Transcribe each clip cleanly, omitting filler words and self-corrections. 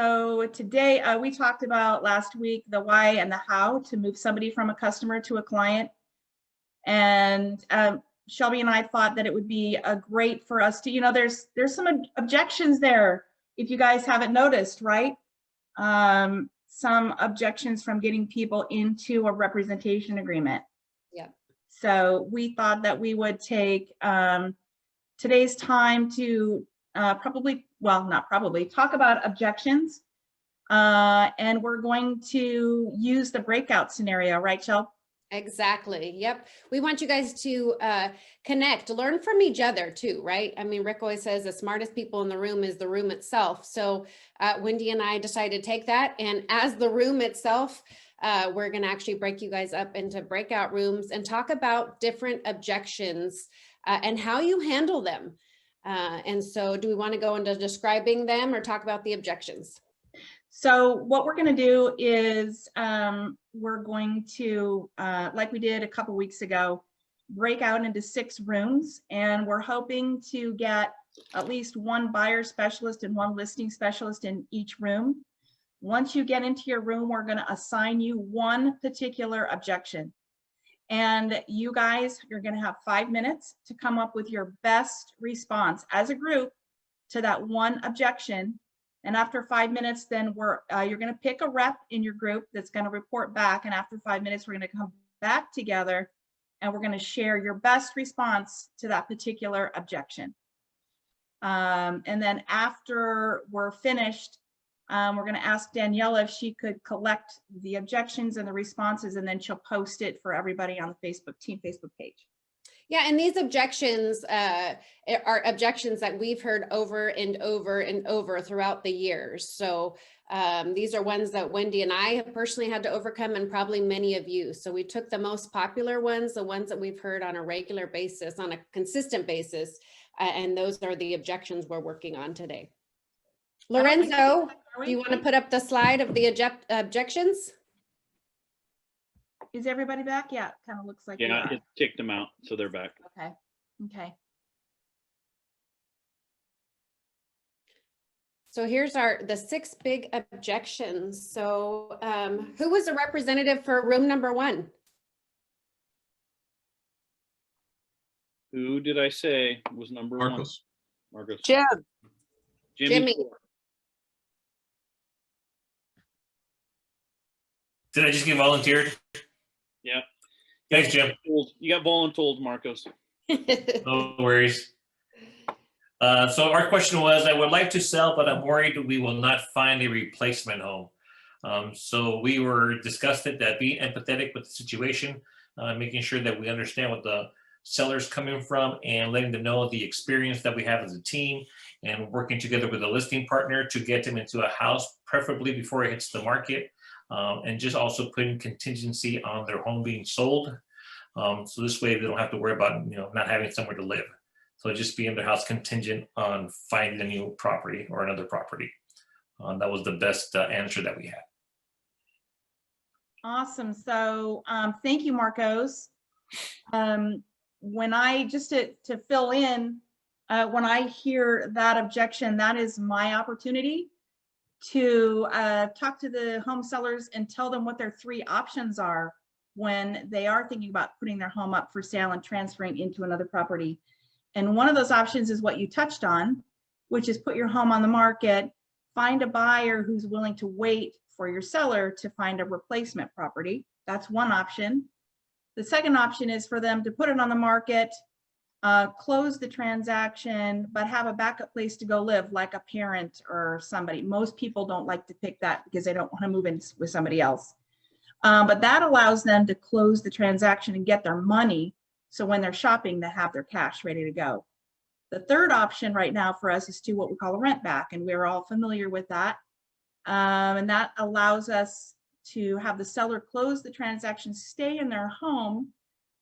So today we talked about last week the why and the how to move somebody from a customer to a client. And Shelby and I thought that it would be great for us to, there's some objections there, if you guys haven't noticed, right? Some objections from getting people into a representation agreement. Yeah. So we thought that we would take today's time to talk about objections. And we're going to use the breakout scenario, right, Shel? Exactly. Yep. We want you guys to connect, learn from each other too, right? I mean, Rick always says the smartest people in the room is the room itself. So Wendy and I decided to take that, and as the room itself, we're going to actually break you guys up into breakout rooms and talk about different objections and how you handle them. And so do we want to go into describing them or talk about the objections? So what we're going to do is we're going to, like we did a couple weeks ago, break out into 6 rooms, and we're hoping to get at least one buyer specialist and one listing specialist in each room. Once you get into your room, we're going to assign you one particular objection. And you guys, you're going to have 5 minutes to come up with your best response as a group to that one objection. And after 5 minutes, then you're going to pick a rep in your group that's going to report back. And after 5 minutes, we're going to come back together and we're going to share your best response to that particular objection. And then after we're finished, we're going to ask Daniela if she could collect the objections and the responses, and then she'll post it for everybody on the team Facebook page. Yeah, and these objections are objections that we've heard over and over and over throughout the years. So these are ones that Wendy and I have personally had to overcome, and probably many of you. So we took the most popular ones, the ones that we've heard on a regular basis, on a consistent basis, and those are the objections we're working on today. Lorenzo, do you want to put up the slide of the objections? Is everybody back? Yeah, it kind of looks like. Yeah, it kicked them out, so they're back. Okay. Okay. So here's the 6 big objections. So who was the representative for room number 1? Who did I say was number 1? Marcos. Marcos. Jimmy. Did I just get volunteered? Yeah. Thanks, Jim. You got voluntold, Marcos. No worries. So our question was, I would like to sell, but I'm worried we will not find a replacement home. So we were disgusted that being empathetic with the situation, making sure that we understand what the seller's coming from, and letting them know the experience that we have as a team, and working together with a listing partner to get them into a house, preferably before it hits the market. And just also putting contingency on their home being sold. So this way they don't have to worry about, not having somewhere to live. So just be in their house contingent on finding a new property or another property. That was the best answer that we had. Awesome. So thank you, Marcos. When I, just to fill in, when I hear that objection, that is my opportunity to talk to the home sellers and tell them what their 3 options are when they are thinking about putting their home up for sale and transferring into another property. And one of those options is what you touched on, which is put your home on the market, find a buyer who's willing to wait for your seller to find a replacement property. That's one option. The second option is for them to put it on the market, close the transaction, but have a backup place to go live, like a parent or somebody. Most people don't like to pick that because they don't want to move in with somebody else. But that allows them to close the transaction and get their money. So when they're shopping, they have their cash ready to go. The third option right now for us is to what we call a rent back. And we're all familiar with that. And that allows us to have the seller close the transaction, stay in their home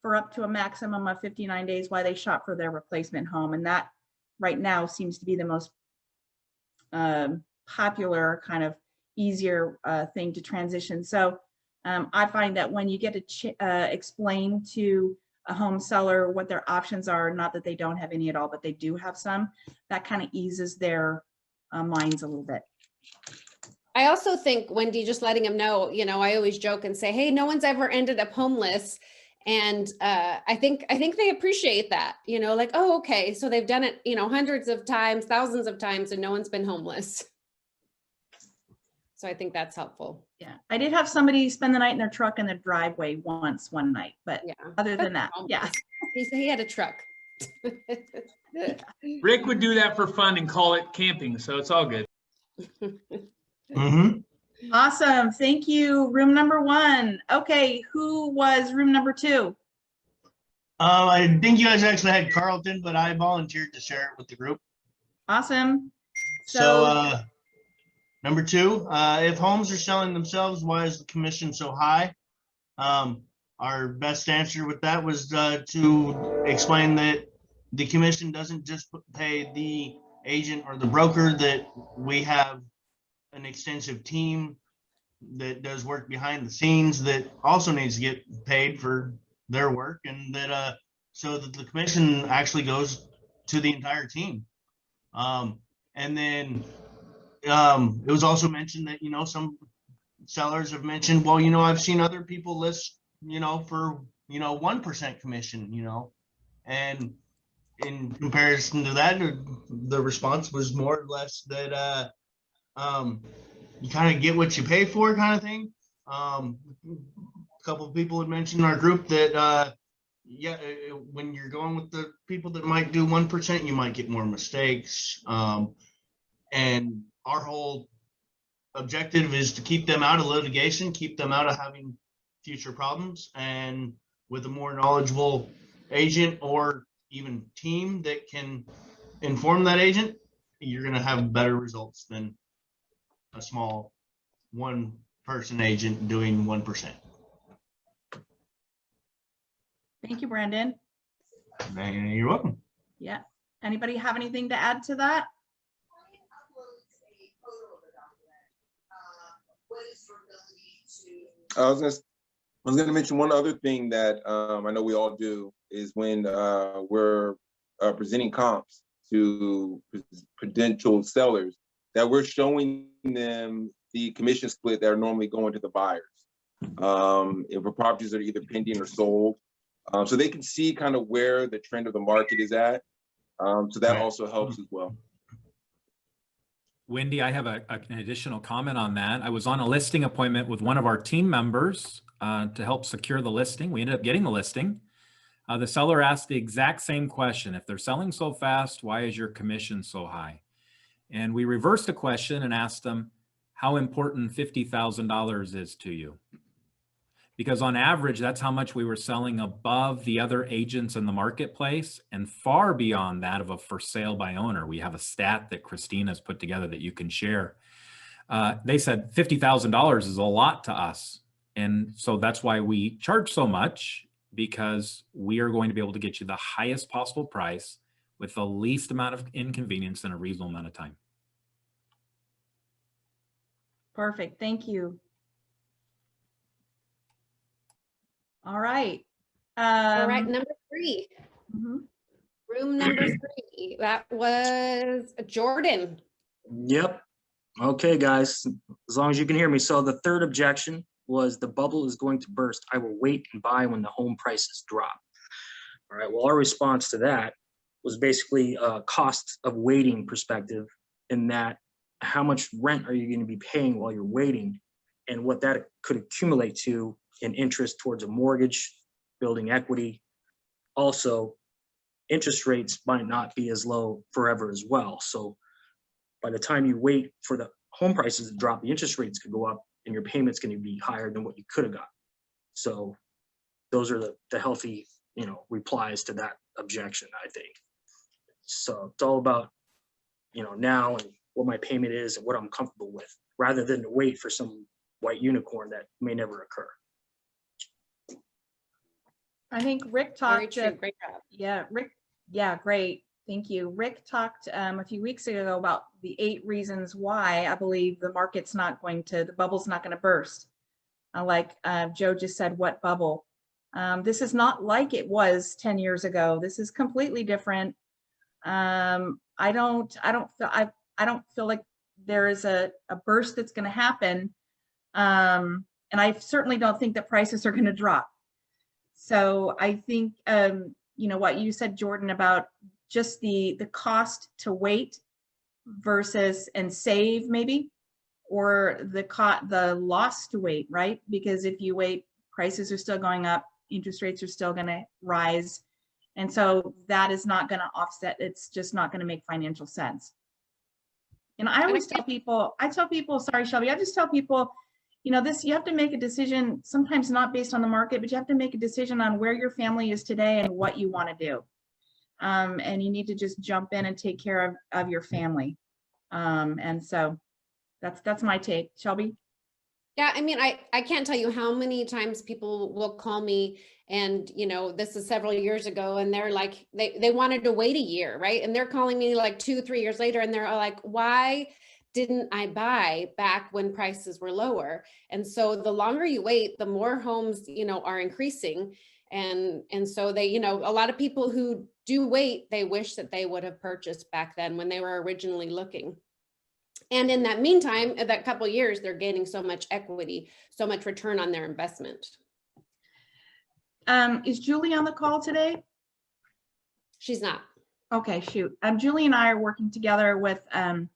for up to a maximum of 59 days while they shop for their replacement home. And that right now seems to be the most popular, kind of easier thing to transition. So I find that when you get to explain to a home seller what their options are, not that they don't have any at all, but they do have some, that kind of eases their minds a little bit. I also think, Wendy, just letting them know, I always joke and say, hey, no one's ever ended up homeless. And I think they appreciate that, like, oh, okay, so they've done it, hundreds of times, thousands of times, and no one's been homeless. So I think that's helpful. Yeah, I did have somebody spend the night in their truck in the driveway one night, but Yeah. other than that, yeah. He said he had a truck. Rick would do that for fun and call it camping, so it's all good. Awesome. Thank you. Room number 1. Okay, who was room number 2? I think you guys actually had Carlton, but I volunteered to share it with the group. Awesome. So number 2, if homes are selling themselves, why is the commission so high? Our best answer with that was to explain that the commission doesn't just pay the agent or the broker, that we have an extensive team that does work behind the scenes that also needs to get paid for their work, and that so that the commission actually goes to the entire team. And then it was also mentioned that, some sellers have mentioned, well, I've seen other people list, for, 1% commission, and in comparison to that, the response was more or less that you kind of get what you pay for, kind of thing. A couple of people had mentioned in our group that when you're going with the people that might do 1%, you might get more mistakes. And our whole objective is to keep them out of litigation, keep them out of having future problems. And with a more knowledgeable agent or even team that can inform that agent, you're going to have better results than a small one-person agent doing 1%. Thank you, Brandon. You're welcome. Yeah. Anybody have anything to add to that? I was going to mention one other thing that I know we all do is when we're presenting comps to potential sellers, that we're showing them the commission split that are normally going to the buyers if properties are either pending or sold, so they can see kind of where the trend of the market is at. So that also helps as well. Wendy, I have an additional comment on that. I was on a listing appointment with one of our team members to help secure the listing. We ended up getting the listing. The seller asked the exact same question. If they're selling so fast, why is your commission so high? And we reversed the question and asked them how important $50,000 is to you. Because on average, that's how much we were selling above the other agents in the marketplace and far beyond that of a for sale by owner. We have a stat that Christina's put together that you can share. They said $50,000 is a lot to us. And so that's why we charge so much, because we are going to be able to get you the highest possible price with the least amount of inconvenience in a reasonable amount of time. Perfect. Thank you. All right. All right, number 3. Mhm. Room number 3. That was Jordan. Yep. Okay, guys, as long as you can hear me. So the third objection was the bubble is going to burst. I will wait and buy when the home prices drop. All right, well, our response to that was basically a cost of waiting perspective, in that how much rent are you going to be paying while you're waiting, and what that could accumulate to in interest towards a mortgage, building equity. Also, interest rates might not be as low forever as well. So by the time you wait for the home prices to drop, the interest rates could go up and your payment's going to be higher than what you could have got. So those are the healthy, replies to that objection, I think. So it's all about, now and what my payment is and what I'm comfortable with, rather than to wait for some white unicorn that may never occur. I think Rick Very talked. true. Great job. Yeah, Rick. Yeah, great. Thank you. Rick talked a few weeks ago about the 8 reasons why I believe the market's not going to, the bubble's not going to burst. Like Joe just said, what bubble? This is not like it was 10 years ago. This is completely different. I don't feel like there is a burst that's going to happen. And I certainly don't think that prices are going to drop. So I think, you know, what you said, Jordan, about just the cost to wait versus and save maybe, or the loss to wait, right? Because if you wait, prices are still going up, interest rates are still going to rise. And so that is not going to offset. It's just not going to make financial sense. And I always tell people, sorry, Shelby, I just tell people, you know, you have to make a decision, sometimes not based on the market, but you have to make a decision on where your family is today and what you want to do. And you need to just jump in and take care of your family. And so that's my take. Shelby? Yeah, I mean, I can't tell you how many times people will call me and, you know, this is several years ago and they're like, they wanted to wait a year, right? And they're calling me like 2-3 years later and they're like, why didn't I buy back when prices were lower? And so the longer you wait, the more homes, you know, are increasing. And so they, you know, a lot of people who do wait, they wish that they would have purchased back then when they were originally looking. And in that meantime, that couple of years, they're gaining so much equity, so much return on their investment. Is Julie on the call today? She's not. Okay, shoot. Julie and I are working together with some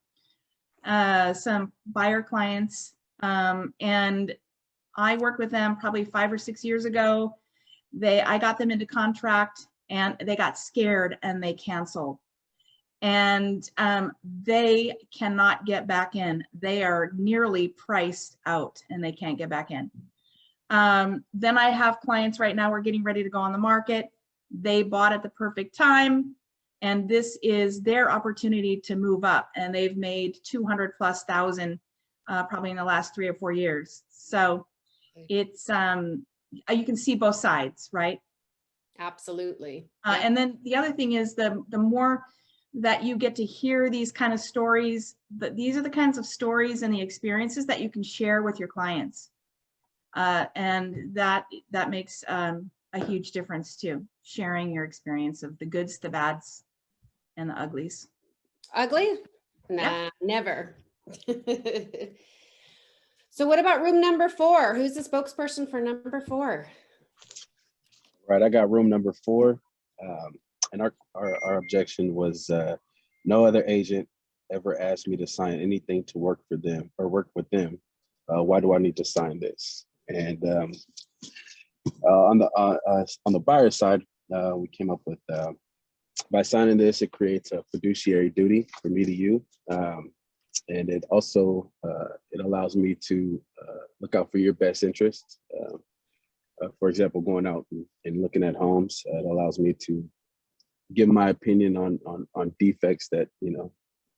buyer clients, and I worked with them probably 5 or 6 years ago. I got them into contract and they got scared and they canceled. And they cannot get back in. They are nearly priced out and they can't get back in. Then I have clients right now, we're getting ready to go on the market. They bought at the perfect time. And this is their opportunity to move up. And they've made 200,000+ probably in the last 3 or 4 years. So it's, you can see both sides, right? Absolutely. And then the other thing is the more that you get to hear these kind of stories, these are the kinds of stories and the experiences that you can share with your clients. And that makes a huge difference too, sharing your experience of the goods, the bads, and the uglies. Ugly? Nah, Yeah. never. So what about room number 4? Who's the spokesperson for number 4? Right, I got room number 4. And our objection was no other agent ever asked me to sign anything to work for them or work with them. Why do I need to sign this? And on the buyer side, we came up with by signing this, it creates a fiduciary duty for me to you, and it also it allows me to look out for your best interests. For example, going out and looking at homes, it allows me to give my opinion on defects that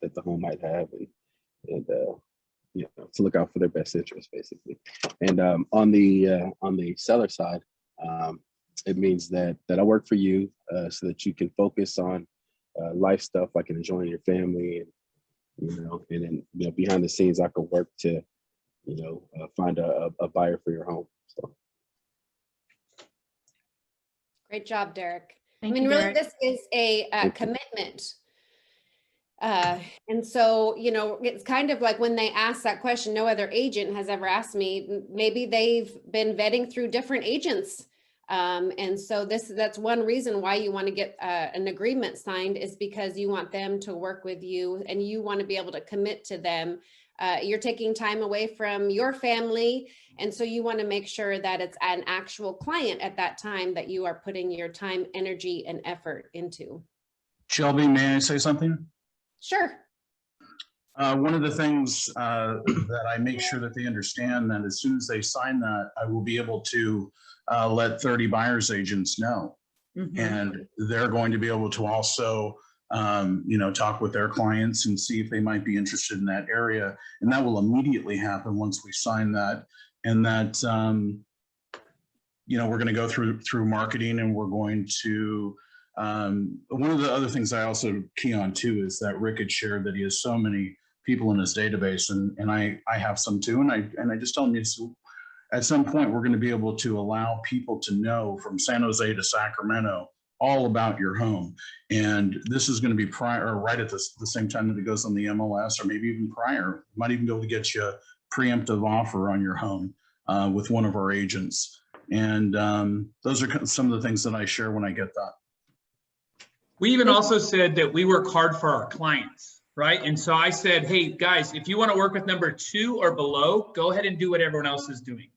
that the home might have, and to look out for their best interest, basically. And on the seller side, it means that I work for you so that you can focus on life stuff like enjoying your family, and then behind the scenes I could work to find a buyer for your home. So. Great job, Derek. Thank I mean, you, really, Derek. this is a commitment. And so, it's kind of like when they ask that question, no other agent has ever asked me, maybe they've been vetting through different agents. And so that's one reason why you want to get an agreement signed, is because you want them to work with you and you want to be able to commit to them. You're taking time away from your family. And so you want to make sure that it's an actual client at that time that you are putting your time, energy, and effort into. Shelby, may I say something? Sure. One of the things that I make sure that they understand, that as soon as they sign that, I will be able to let 30 buyers agents know. Mm-hmm. And they're going to be able to also talk with their clients and see if they might be interested in that area. And that will immediately happen once we sign that. And that, we're going to go through marketing, and we're going to, one of the other things I also key on too is that Rick had shared that he has so many people in his database, and I have some too. And I just tell him, so at some point we're going to be able to allow people to know from San Jose to Sacramento all about your home. And this is going to be prior, or right at the same time that it goes on the MLS, or maybe even prior. Might even be able to get you a preemptive offer on your home with one of our agents. And those are some of the things that I share when I get that. We even also said that we work hard for our clients, right? And so I said, hey, guys, if you want to work with number 2 or below, go ahead and do what everyone else is doing.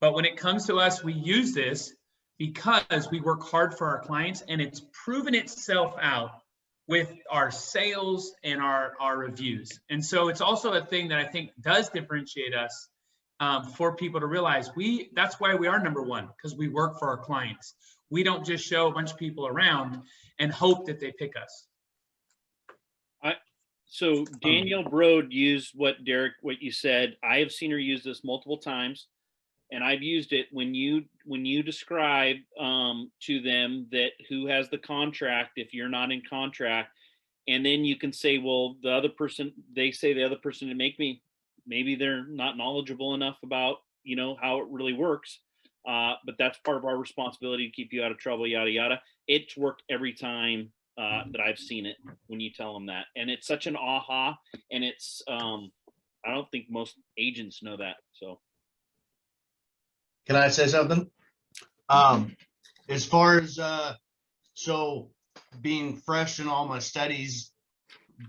But when it comes to us, we use this because we work hard for our clients, and it's proven itself out with our sales and our reviews. And so it's also a thing that I think does differentiate us for people to realize that's why we are number 1, because we work for our clients. We don't just show a bunch of people around and hope that they pick us. So Danielle Brode used what you said. I have seen her use this multiple times, and I've used it when you describe to them that who has the contract if you're not in contract, and then you can say, well, the other person to make me, maybe they're not knowledgeable enough about how it really works, but that's part of our responsibility to keep you out of trouble, yada yada. It's worked every time that I've seen it when you tell them that, and it's such an aha, and it's I don't think most agents know that. So Can I say something? As far as so being fresh in all my studies,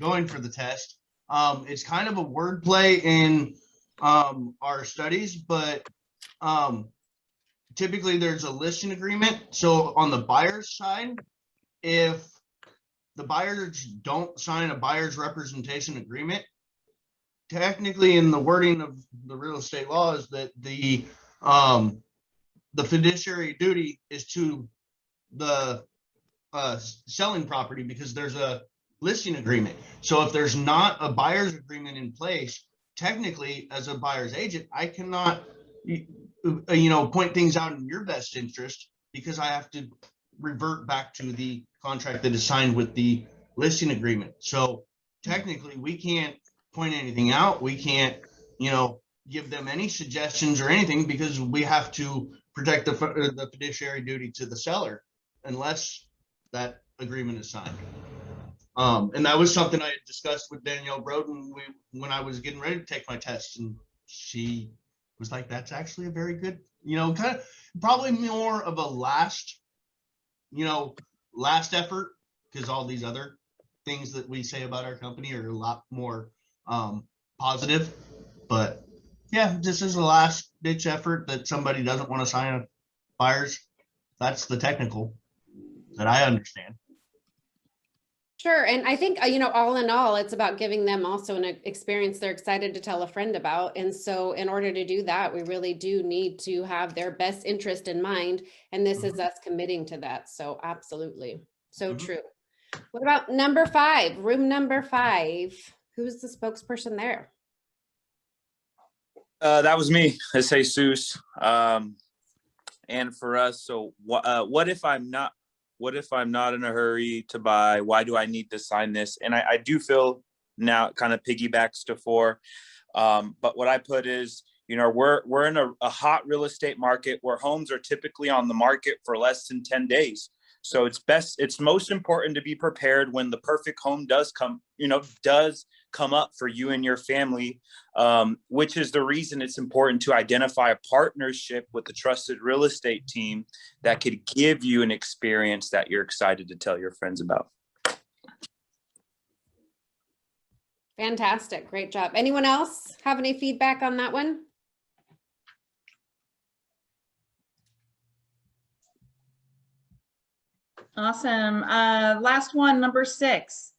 going for the test, it's kind of a wordplay in our studies, but typically there's a listing agreement. So on the buyer's side, if the buyers don't sign a buyer's representation agreement, technically in the wording of the real estate law is that the fiduciary duty is to the selling property because there's a listing agreement. So if there's not a buyer's agreement in place, technically as a buyer's agent, I cannot, point things out in your best interest because I have to revert back to the contract that is signed with the listing agreement. So technically we can't point anything out. We can't, give them any suggestions or anything because we have to protect the fiduciary duty to the seller unless that agreement is signed. And that was something I had discussed with Danielle Broden when I was getting ready to take my test, and she was like, that's actually a very good, kind of probably more of a last effort, because all these other things that we say about our company are a lot more positive. But yeah, this is a last ditch effort that somebody doesn't want to sign a buyer's. That's the technical that I understand. Sure. And I think, all in all, it's about giving them also an experience they're excited to tell a friend about. And so in order to do that, we really do need to have their best interest in mind. And this is us committing to that. So absolutely. So true. What about number 5, room number 5? Who's the spokesperson there? That was me, it's Jesus. And for us, so what if I'm not in a hurry to buy? Why do I need to sign this? And I do feel now it kind of piggybacks to 4. But what I put is, we're in a hot real estate market where homes are typically on the market for less than 10 days. So it's most important to be prepared when the perfect home does come up for you and your family, which is the reason it's important to identify a partnership with a trusted real estate team that could give you an experience that you're excited to tell your friends about. Fantastic. Great job. Anyone else have any feedback on that one? Awesome. Last one, number 6.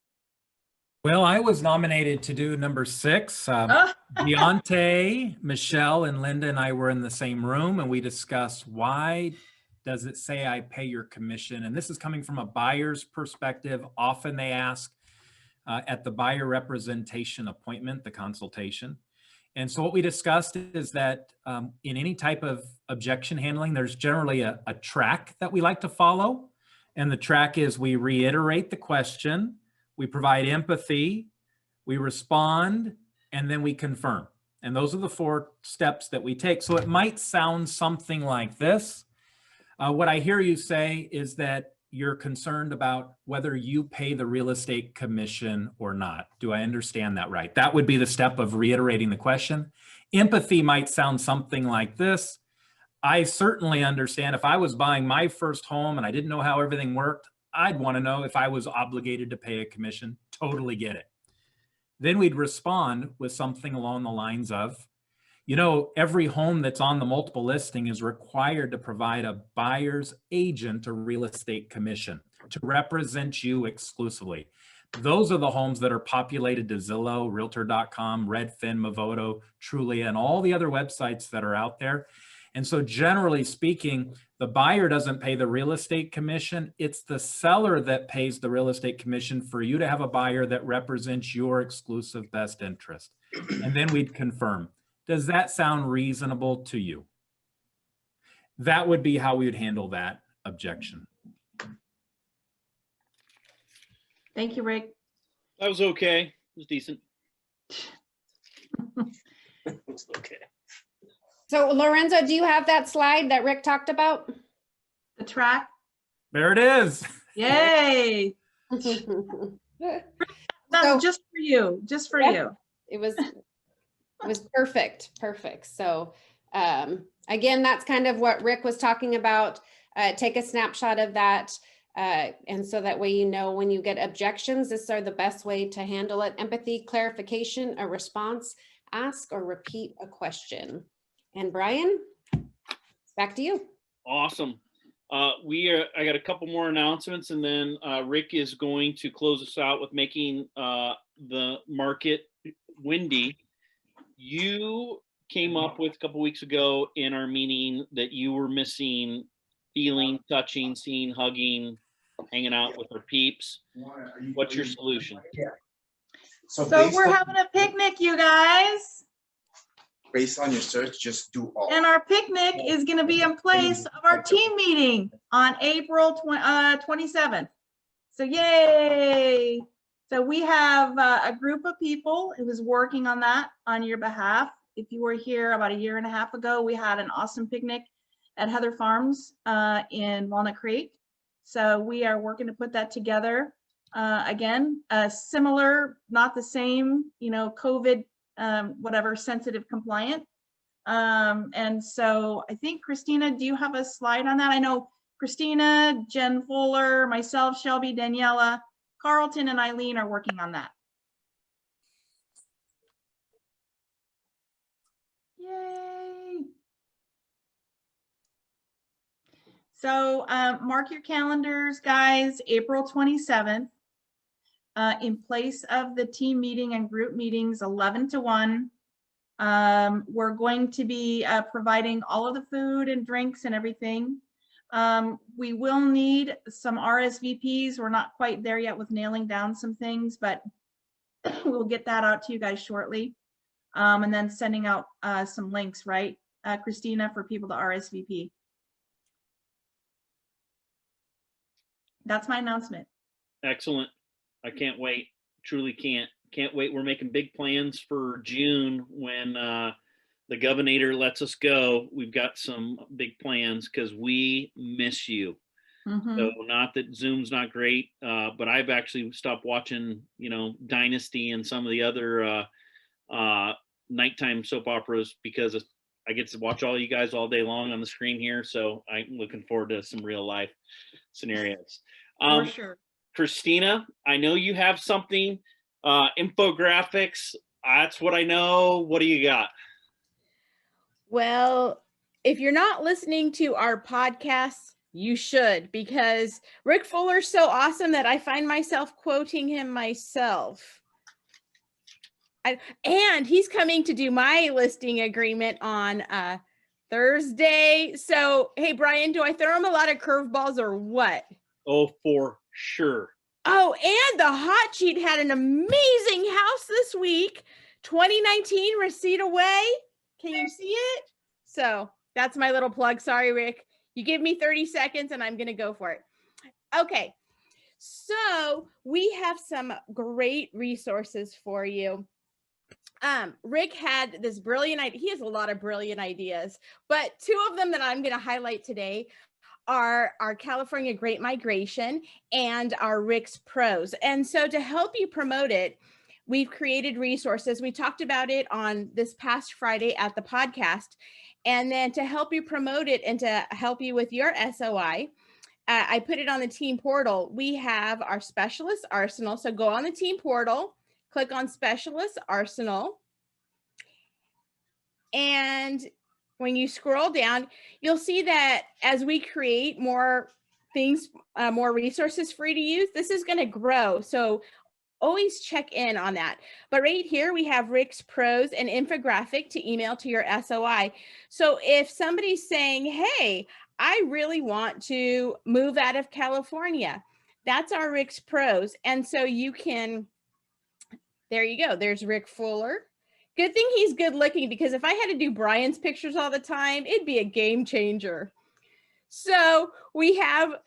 Well, I was nominated to do number 6. Deontay, Michelle, and Linda and I were in the same room, and we discussed why does it say I pay your commission? And this is coming from a buyer's perspective. Often they ask at the buyer representation appointment, the consultation. And so what we discussed is that in any type of objection handling, there's generally a track that we like to follow. And the track is we reiterate the question, we provide empathy, we respond, and then we confirm. And those are the 4 steps that we take. So it might sound something like this. What I hear you say is that you're concerned about whether you pay the real estate commission or not. Do I understand that right? That would be the step of reiterating the question. Empathy might sound something like this. I certainly understand if I was buying my first home and I didn't know how everything worked, I'd want to know if I was obligated to pay a commission. Totally get it. Then we'd respond with something along the lines of, you know, every home that's on the multiple listing is required to provide a buyer's agent a real estate commission to represent you exclusively. Those are the homes that are populated to Zillow, Realtor.com, Redfin, Movoto, Trulia, and all the other websites that are out there. And so generally speaking, the buyer doesn't pay the real estate commission. It's the seller that pays the real estate commission for you to have a buyer that represents your exclusive best interest. And then we'd confirm. Does that sound reasonable to you? That would be how we would handle that objection. Thank you, Rick. That was okay. It was decent. Okay. So Lorenzo, do you have that slide that Rick talked about? The track. There it is. Yay. That's So- just for you, just for Yeah. you. It was perfect. So again, that's kind of what Rick was talking about. Take a snapshot of that. And so that way, you know, when you get objections, this are the best way to handle it. Empathy, clarification, a response, ask or repeat a question. And Brian, back to you. Awesome. I got a couple more announcements, and then Rick is going to close us out with making the market windy. You came up with a couple weeks ago in our meeting that you were missing feeling, touching, seeing, hugging, hanging out with our peeps. What's your solution? So we're having a picnic, you guys. Based on your search, just do all. And our picnic is going to be in place of our team meeting on April 27th. So yay. So we have a group of people who was working on that on your behalf. If you were here about a year and a half ago, we had an awesome picnic at Heather Farms in Walnut Creek. So we are working to put that together. Again, similar, not the same, you know, COVID, whatever, sensitive compliant. And so I think, Christina, do you have a slide on that? I know Christina, Jen Fuller, myself, Shelby, Daniela, Carlton, and Eileen are working on that. Yay. So mark your calendars, guys, April 27th. In place of the team meeting and group meetings, 11 to 1. We're going to be providing all of the food and drinks and everything. We will need some RSVPs. We're not quite there yet with nailing down some things, but we'll get that out to you guys shortly. And then sending out some links, right, Christina, for people to RSVP. That's my announcement. Excellent. I can't wait. Truly can't wait. We're making big plans for June when the governor lets us go. We've got some big plans because we miss you. Mm-hmm. So not that Zoom's not great, but I've actually stopped watching, you know, Dynasty and some of the other nighttime soap operas because I get to watch all you guys all day long on the screen here. So I'm looking forward to some real life scenarios. For sure. Christina, I know you have something, infographics. That's what I know. What do you got? Well, if you're not listening to our podcasts, you should, because Rick Fuller's so awesome that I find myself quoting him myself. And he's coming to do my listing agreement on Thursday. So, hey, Brian, do I throw him a lot of curveballs or what? Oh, for sure. Oh, and the hot sheet had an amazing house this week. 2019 receipt away. Can you see it? So that's my little plug. Sorry, Rick. You give me 30 seconds and I'm going to go for it. Okay. So we have some great resources for you. Rick had this brilliant idea. He has a lot of brilliant ideas, but two of them that I'm going to highlight today our California Great Migration and our Rick's Pros. And so to help you promote it, we've created resources. We talked about it on this past Friday at the podcast. And then to help you promote it and to help you with your SOI, I put it on the team portal. We have our specialist arsenal. So go on the team portal, click on specialist arsenal. And when you scroll down, you'll see that as we create more things, more resources for you to use, this is going to grow. So always check in on that. But right here, we have Rick's Pros and infographic to email to your SOI. So if somebody's saying, hey, I really want to move out of California, that's our Rick's Pros. And so you can, there you go. There's Rick Fuller. Good thing he's good looking, because if I had to do Brian's pictures all the time, it'd be a game changer. So we have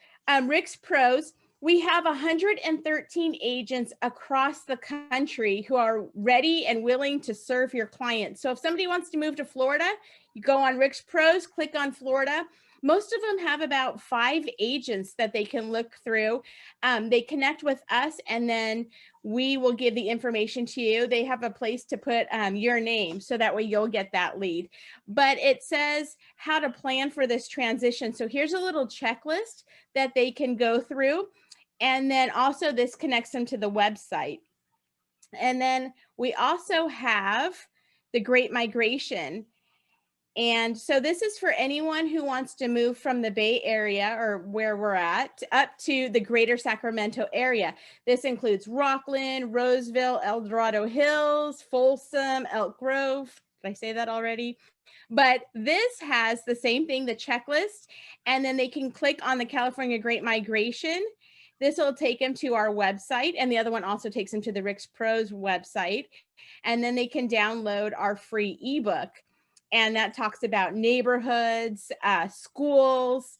Rick's Pros. We have 113 agents across the country who are ready and willing to serve your clients. So if somebody wants to move to Florida, you go on Rick's Pros, click on Florida. Most of them have about 5 agents that they can look through. They connect with us, and then we will give the information to you. They have a place to put your name, so that way you'll get that lead. But it says how to plan for this transition. So here's a little checklist that they can go through. And then also this connects them to the website. And then we also have the Great Migration. And so this is for anyone who wants to move from the Bay Area, or where we're at, up to the greater Sacramento area. This includes Rockland, Roseville, El Dorado Hills, Folsom, Elk Grove. Did I say that already? But this has the same thing, the checklist, and then they can click on the California Great Migration. This will take them to our website, and the other one also takes them to the Rick's Pros website. And then they can download our free ebook. And that talks about neighborhoods, schools,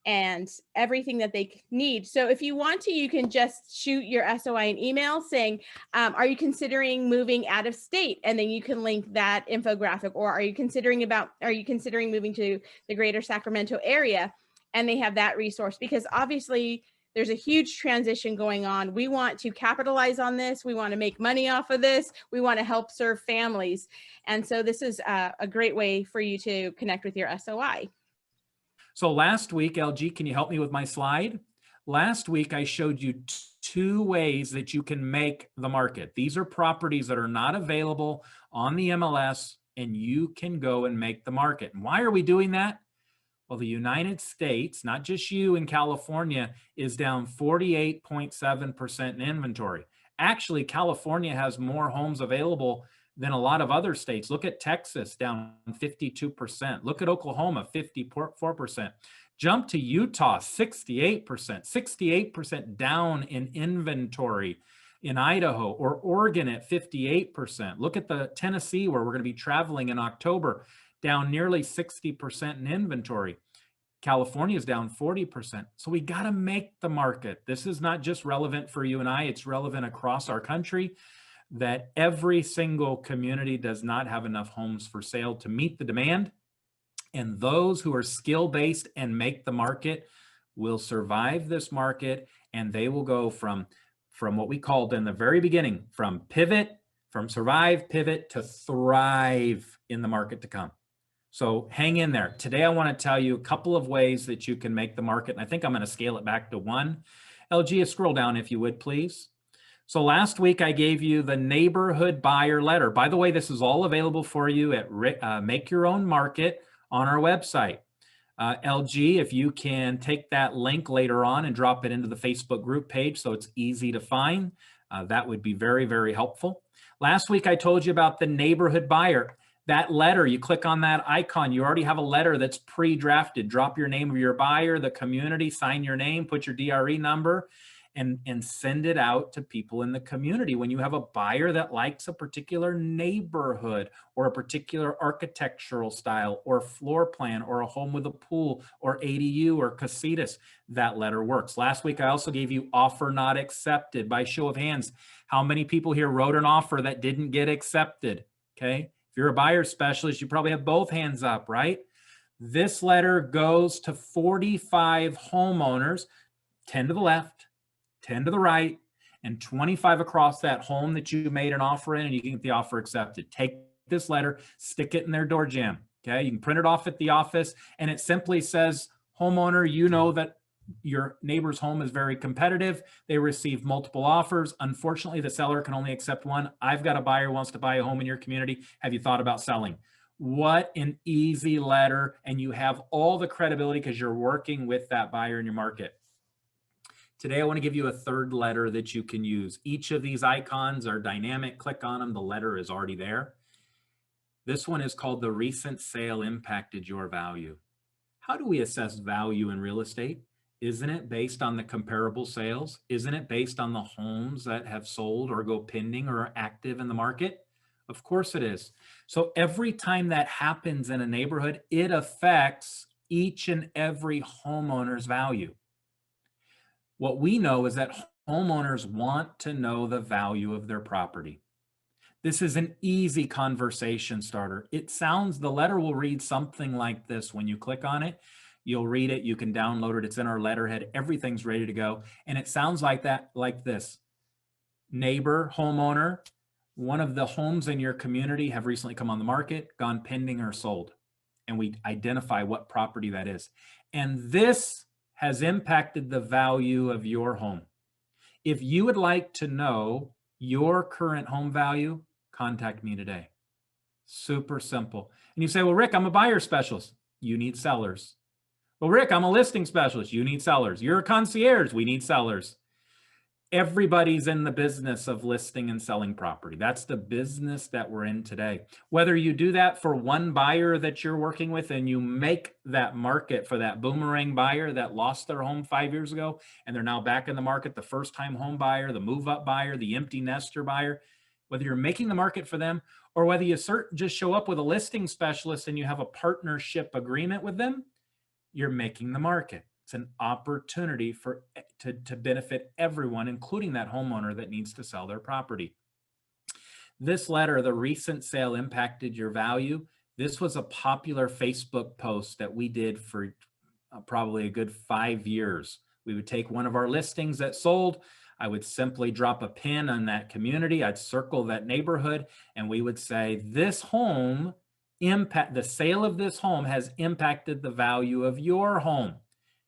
and everything that they need. So if you want to, you can just shoot your SOI an email saying, are you considering moving out of state? And then you can link that infographic. Or are you considering moving to the greater Sacramento area? And they have that resource, because obviously there's a huge transition going on. We want to capitalize on this. We want to make money off of this. We want to help serve families. And so this is a great way for you to connect with your SOI. So last week, LG, can you help me with my slide? Last week, I showed you 2 ways that you can make the market. These are properties that are not available on the MLS, and you can go and make the market. And why are we doing that? Well, the United States, not just you in California, is down 48.7% in inventory. Actually, California has more homes available than a lot of other states. Look at Texas, down 52%. Look at Oklahoma, 54%. Jump to Utah, 68%. 68% down in inventory in Idaho, or Oregon at 58%. Look at the Tennessee, where we're going to be traveling in October, down nearly 60% in inventory. California is down 40%. So we got to make the market. This is not just relevant for you and I, it's relevant across our country, that every single community does not have enough homes for sale to meet the demand. And those who are skill-based and make the market will survive this market, and they will go from what we called in the very beginning, from survive, pivot to thrive in the market to come. So hang in there. Today, I want to tell you a couple of ways that you can make the market. And I think I'm going to scale it back to 1. LG, scroll down if you would, please. So last week, I gave you the neighborhood buyer letter. By the way, this is all available for you at Make Your Own Market on our website. LG, if you can take that link later on and drop it into the Facebook group page so it's easy to find, that would be very, very helpful. Last week, I told you about the neighborhood buyer. That letter, you click on that icon, you already have a letter that's pre-drafted. Drop your name of your buyer, the community, sign your name, put your DRE number, and send it out to people in the community. When you have a buyer that likes a particular neighborhood or a particular architectural style or floor plan or a home with a pool or ADU or casitas, that letter works. Last week, I also gave you offer not accepted. By show of hands, how many people here wrote an offer that didn't get accepted? Okay. If you're a buyer specialist, you probably have both hands up, right? This letter goes to 45 homeowners, 10 to the left, 10 to the right, and 25 across that home that you made an offer in, and you can get the offer accepted. Take this letter, stick it in their door jamb. Okay, you can print it off at the office, and it simply says, homeowner, you know that your neighbor's home is very competitive. They received multiple offers. Unfortunately, the seller can only accept one. I've got a buyer who wants to buy a home in your community. Have you thought about selling? What an easy letter. And you have all the credibility because you're working with that buyer in your market. Today, I want to give you a third letter that you can use. Each of these icons are dynamic. Click on them. The letter is already there. This one is called the recent sale impacted your value. How do we assess value in real estate? Isn't it based on the comparable sales? Isn't it based on the homes that have sold or go pending or are active in the market? Of course it is. So every time that happens in a neighborhood, it affects each and every homeowner's value. What we know is that homeowners want to know the value of their property. This is an easy conversation starter. It sounds, the letter will read something like this. When you click on it, you'll read it, you can download it. It's in our letterhead. Everything's ready to go. And it sounds like that, like this. Neighbor, homeowner, one of the homes in your community have recently come on the market, gone pending or sold. And we identify what property that is. And this has impacted the value of your home. If you would like to know your current home value, contact me today. Super simple. And you say, well, Rick, I'm a buyer specialist. You need sellers. Well, Rick, I'm a listing specialist. You need sellers. You're a concierge. We need sellers. Everybody's in the business of listing and selling property. That's the business that we're in today. Whether you do that for one buyer that you're working with and you make that market for that boomerang buyer that lost their home 5 years ago and they're now back in the market, the first-time home buyer, the move-up buyer, the empty nester buyer, whether you're making the market for them or whether you just show up with a listing specialist and you have a partnership agreement with them, you're making the market. It's an opportunity to benefit everyone, including that homeowner that needs to sell their property. This letter, the recent sale impacted your value. This was a popular Facebook post that we did for probably a good 5 years. We would take one of our listings that sold. I would simply drop a pin on that community. I'd circle that neighborhood and we would say, this home the sale of this home has impacted the value of your home.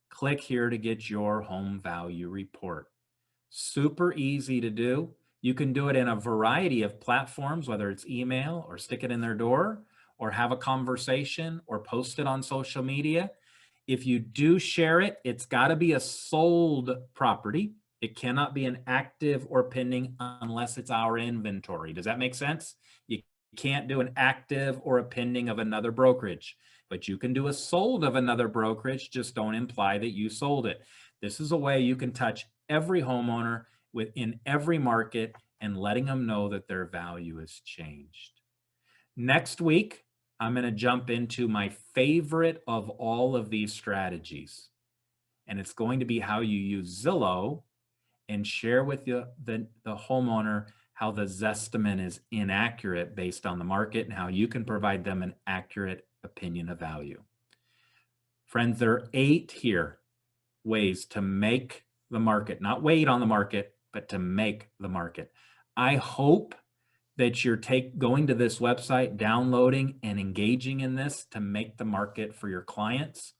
Click here to get your home value report. Super easy to do. You can do it in a variety of platforms, whether it's email or stick it in their door or have a conversation or post it on social media. If you do share it, it's got to be a sold property. It cannot be an active or pending unless it's our inventory. Does that make sense? You can't do an active or a pending of another brokerage. But you can do a sold of another brokerage, just don't imply that you sold it. This is a way you can touch every homeowner within every market and letting them know that their value has changed. Next week, I'm going to jump into my favorite of all of these strategies. And it's going to be how you use Zillow and share with the homeowner how the Zestimate is inaccurate based on the market and how you can provide them an accurate opinion of value. Friends, there are 8 ways to make the market, not wait on the market, but to make the market. I hope that you're going to this website, downloading and engaging in this to make the market for your clients.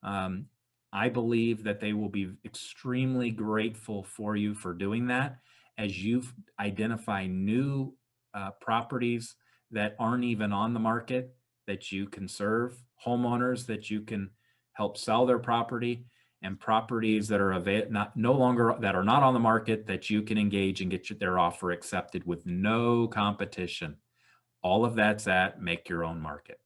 I believe that they will be extremely grateful for you for doing that as you identify new properties that aren't even on the market that you can serve, homeowners that you can help sell their property, and properties that are no longer that are not on the market that you can engage and get their offer accepted with no competition. All of that's at Make Your Own Market.